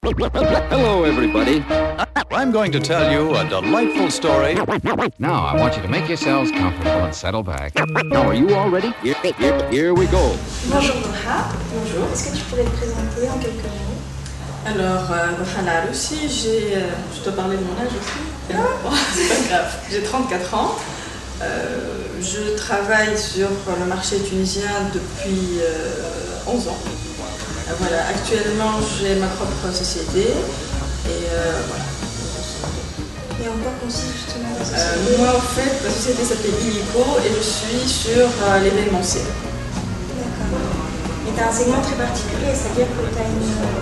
Hello, everybody. I'm going to tell you a delightful story. Now, I want you to make yourselves comfortable and settle back. Now, are you all ready? Here we go. Bonjour Nora. Bonjour. Est-ce que tu pourrais te présenter en quelques mots? Alors, Nora aussi, je dois parler de mon âge aussi. Bon, c'est pas grave. J'ai 34 ans. Je travaille sur le marché tunisien depuis 11 ans. Voilà, actuellement, j'ai ma propre société et voilà. Et en quoi consiste justement la société? Moi, en fait, la société s'appelle Illico et je suis sur l'événementiel. D'accord. Mais tu as un segment très particulier, c'est-à-dire que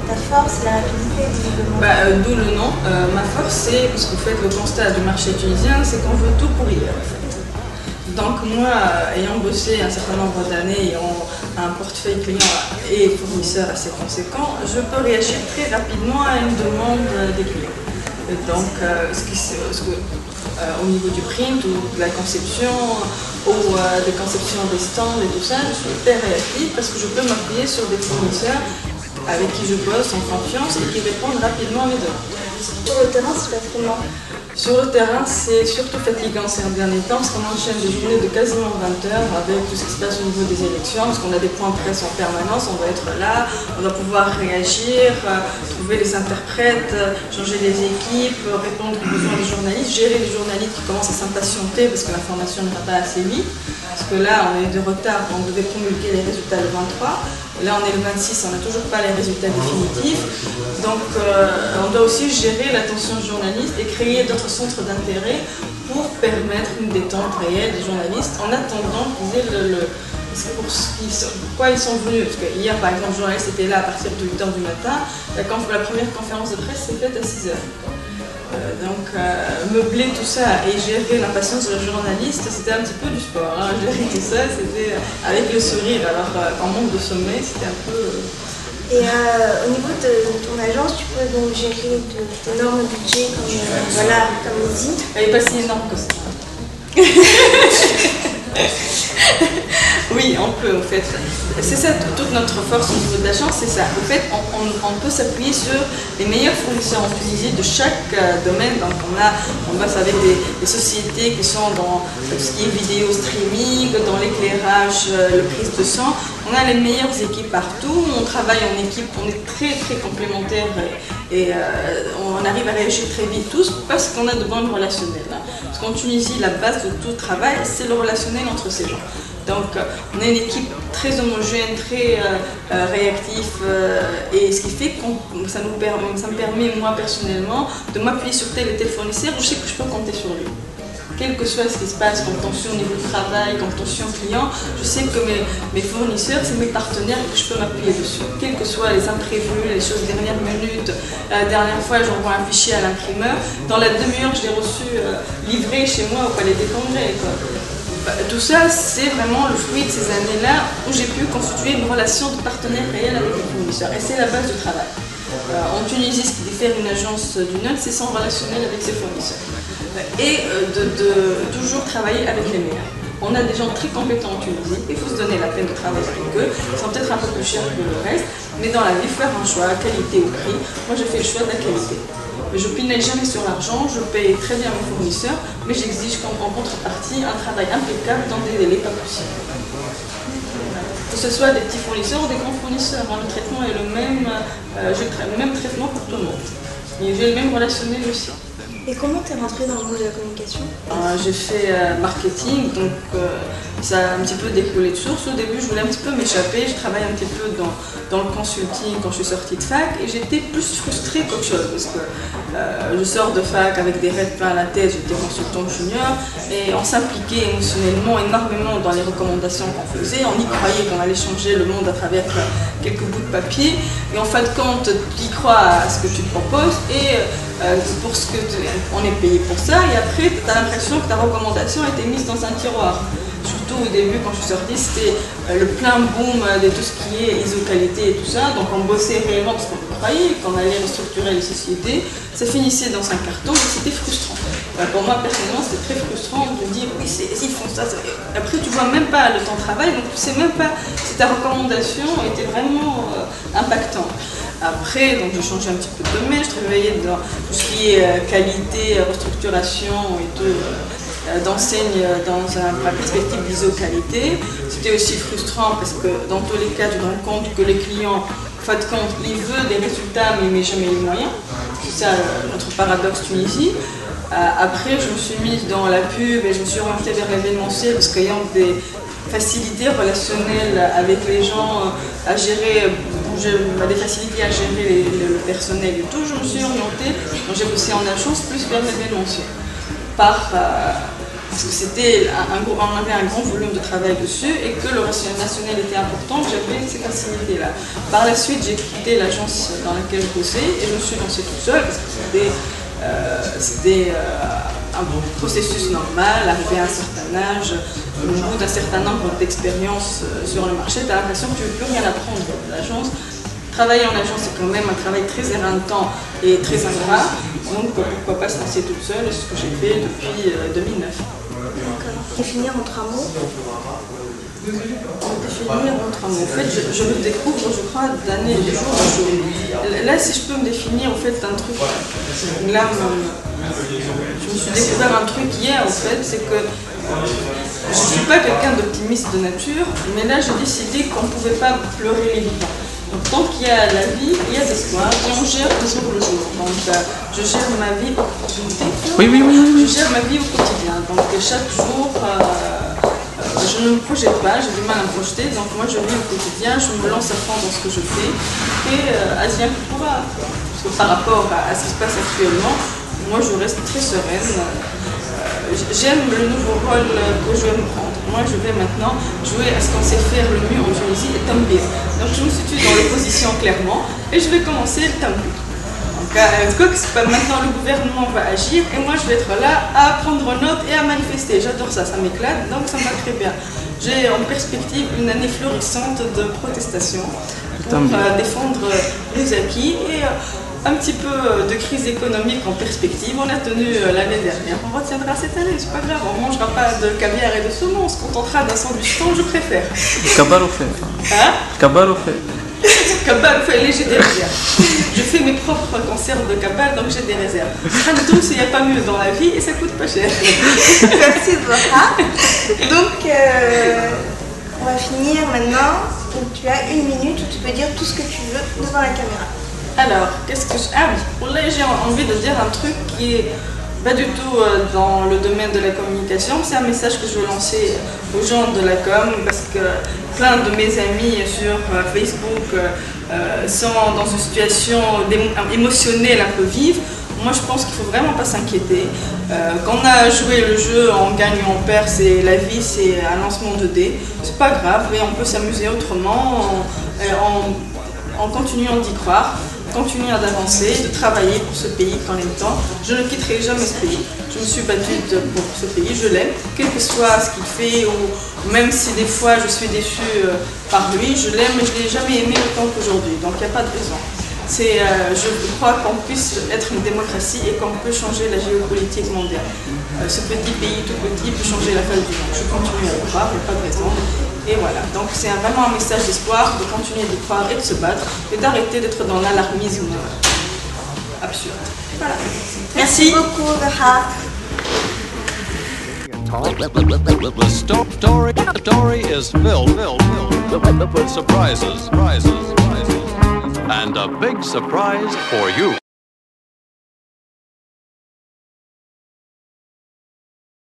ta force, la rapidité, visiblement. D'où le nom. Ma force, c'est, parce que vous faites le constat du marché tunisien, c'est qu'on veut tout pour hier, en fait. Donc moi, ayant bossé un certain nombre d'années, ayant un portefeuille client et fournisseur assez conséquent, je peux réagir très rapidement à une demande des clients. Et donc, au niveau du print ou de la conception ou de conception des stands et tout ça, je suis hyper réactive parce que je peux m'appuyer sur des fournisseurs avec qui je bosse en confiance et qui répondent rapidement à mes demandes. Sur le terrain, c'est pas comment? Sur le terrain, c'est surtout fatigant ces derniers temps parce qu'on enchaîne des journées de quasiment 20 heures avec tout ce qui se passe au niveau des élections, parce qu'on a des points de presse en permanence, on doit être là, on doit pouvoir réagir, trouver les interprètes, changer les équipes, répondre aux besoins des journalistes, gérer les journalistes qui commencent à s'impatienter parce que l'information ne va pas assez vite, parce que là on est de retard, on devait promulguer les résultats le 23. Là, on est le 26, on n'a toujours pas les résultats définitifs. Donc, on doit aussi gérer l'attention des journalistes et créer d'autres centres d'intérêt pour permettre une détente réelle des journalistes en attendant qu'ils aient pourquoi ils sont venus. Parce que hier, par exemple, le journaliste était là à partir de 8h du matin. La première conférence de presse s'est faite à 6h. Donc, meubler tout ça et gérer l'impatience de journaliste, c'était un petit peu du sport. Hein. Gérer tout ça, c'était avec le sourire. Alors, en manque de sommeil, c'était un peu... Et au niveau de ton agence, tu peux donc gérer d'énormes budgets comme on dit. Elle n'est pas si énorme que ça. Oui, on peut en fait. C'est ça toute notre force au niveau de l'agence, c'est ça. En fait, on peut s'appuyer sur les meilleurs fournisseurs en Tunisie de chaque domaine. Donc on bosse avec des sociétés qui sont dans tout ce qui est vidéo streaming, dans l'éclairage, le prise de sang. On a les meilleures équipes partout, on travaille en équipe, on est très très complémentaires et on arrive à réagir très vite tous parce qu'on a de bons relationnels. Parce qu'en Tunisie, la base de tout travail, c'est le relationnel entre ces gens. Donc on est une équipe très homogène, très réactif et ce qui fait que ça me permet moi personnellement de m'appuyer sur tel et tel fournisseur où je sais que je peux compter sur lui. Quel que soit ce qui se passe comme tension au niveau du travail, comme tension client, je sais que mes fournisseurs, c'est mes partenaires et que je peux m'appuyer dessus. Quels que soient les imprévus, les choses dernière minute. La dernière fois, j'envoie un fichier à l'imprimeur. Dans la demi-heure, je l'ai reçu livré chez moi au Palais des Congrès. Tout ça, c'est vraiment le fruit de ces années-là où j'ai pu constituer une relation de partenaire réel avec les fournisseurs. Et c'est la base du travail. En Tunisie, ce qui diffère une agence d'une autre, c'est son relationnel avec ses fournisseurs. Et de toujours travailler avec les meilleurs. On a des gens très compétents en Tunisie, il faut se donner la peine de travailler avec eux. Ils sont peut-être un peu plus chers que le reste, mais dans la vie, faire un choix, qualité ou prix. Moi, j'ai fait le choix de la qualité. Je ne pinaille jamais sur l'argent, je paye très bien mes fournisseurs, mais j'exige en contrepartie un travail impeccable dans des délais pas possibles. Que ce soit des petits fournisseurs ou des grands fournisseurs, le traitement est le même, j'ai le même traitement pour tout le monde. Et j'ai le même relationnel aussi. Et comment tu es rentrée dans le monde de la communication? J'ai fait marketing, donc ça a un petit peu découlé de source. Au début, je voulais un petit peu m'échapper. Je travaillais un petit peu dans le consulting quand je suis sortie de fac et j'étais plus frustrée qu'autre chose parce que je sors de fac avec des rêves plein la tête. J'étais consultante junior et on s'impliquait émotionnellement énormément dans les recommandations qu'on faisait. On y croyait qu'on allait changer le monde à travers quelques bouts de papier. Et en fin de compte, tu y crois à ce que tu te proposes et pour ce que on est payé pour ça. Et après, tu as l'impression que ta recommandation a été mise dans un tiroir. Surtout au début, quand je suis sortie, c'était le plein boom de tout ce qui est ISO-qualité et tout ça. Donc on bossait réellement parce qu'on croyait qu'on allait restructurer les sociétés. Ça finissait dans un carton et c'était frustrant. Pour moi, personnellement, c'était très frustrant de dire oui, ils font ça. Après, tu vois même pas le temps de travail, donc tu sais même pas si ta recommandation était vraiment impactante. Après, donc j'ai changé un petit peu de domaine, je travaillais dans tout ce qui est qualité, restructuration et tout, d'enseigne dans la perspective d'ISO-qualité. C'était aussi frustrant parce que dans tous les cas, tu te rends compte que les clients, en fin de compte, ils veulent des résultats mais il met jamais les moyens. C'est ça notre paradoxe Tunisie. Après, je me suis mise dans la pub et je me suis orientée vers l'événementiel parce qu'ayant des facilités relationnelles avec les gens à gérer, des facilités à gérer le personnel et tout, je me suis orientée, donc j'ai bossé en agence plus vers l'événementiel. Parce que on avait un grand volume de travail dessus et que le relationnel était important, j'avais ces facilités-là. Par la suite, j'ai quitté l'agence dans laquelle je bossais et je me suis lancée toute seule parce que c'était un processus normal, arrivé à un certain âge, au bout d'un certain nombre d'expériences sur le marché, tu as l'impression que tu ne veux plus rien apprendre de l'agence. Travailler en agence, c'est quand même un travail très éreintant et très ingrat, donc pourquoi pas se lancer toute seule, c'est ce que j'ai fait depuis 2009. Définir en 3 mots. Définir en 3 mots. En fait, je me découvre, je crois, d'année, de jour en jour. Là, si je peux me définir, en fait, un truc, là, je me suis découvert un truc hier, en fait, c'est que je ne suis pas quelqu'un d'optimiste de nature, mais là, j'ai décidé qu'on ne pouvait pas pleurer les vivants. Donc, tant qu'il y a la vie, il y a l'espoir, et on gère toujours le jour. Donc, je gère ma vie au quotidien. Je gère ma vie au quotidien. Donc, chaque jour, je ne me projette pas, j'ai du mal à me projeter. Donc, moi, je vis au quotidien, je me lance à fond dans ce que je fais. Et advient que pourra. Parce que par rapport à ce qui se passe actuellement, moi, je reste très sereine. J'aime le nouveau rôle que je vais me prendre. Moi, je vais maintenant jouer à ce qu'on sait faire le mieux en Tunisie, et tambir. Donc, je me situe dans l'opposition clairement et je vais commencer le tambir. Donc, maintenant le gouvernement va agir et moi, je vais être là à prendre note et à manifester. J'adore ça, ça m'éclate, donc ça me va très bien. J'ai en perspective une année florissante de protestation pour défendre les acquis et un petit peu de crise économique en perspective. On a tenu l'année dernière, on retiendra cette année, c'est pas grave, on ne mangera pas de caviar et de saumon, on se contentera d'un sandwich thon, je préfère. Kabar au fait. Hein? Kabar au fait. Kabal, j'ai des réserves. Je fais mes propres conserves de kabal, donc j'ai des réserves. Khandouz, il n'y a pas mieux dans la vie et ça coûte pas cher. Merci Zora. Donc, on va finir maintenant. Donc, tu as 1 minute où tu peux dire tout ce que tu veux devant la caméra. Alors, qu'est-ce que je... Ah oui, là j'ai envie de dire un truc qui est pas du tout dans le domaine de la communication. C'est un message que je veux lancer aux gens de la com parce que plein de mes amis sur Facebook sont dans une situation émotionnelle un peu vive. Moi je pense qu'il ne faut vraiment pas s'inquiéter. Quand on a joué le jeu, on gagne ou on perd, la vie c'est un lancement de dés. C'est pas grave et on peut s'amuser autrement en continuant d'y croire. Continuer d'avancer, de travailler pour ce pays qu'en même temps. Je ne quitterai jamais ce pays. Je me suis battue pour ce pays, je l'aime, quel que soit ce qu'il fait, ou même si des fois je suis déçue par lui, je l'aime et je ne l'ai jamais aimé autant qu'aujourd'hui. Donc il n'y a pas de raison. Je crois qu'on puisse être une démocratie et qu'on peut changer la géopolitique mondiale. Ce petit pays tout petit peut changer la face du monde. Je continue à y croire, il n'y a pas de raison. Et voilà, donc c'est vraiment un message d'espoir de continuer de croire et de se battre et d'arrêter d'être dans l'alarmisme absurde. Voilà. Merci beaucoup, Zora. The story is filled with surprises, and a big surprise for you.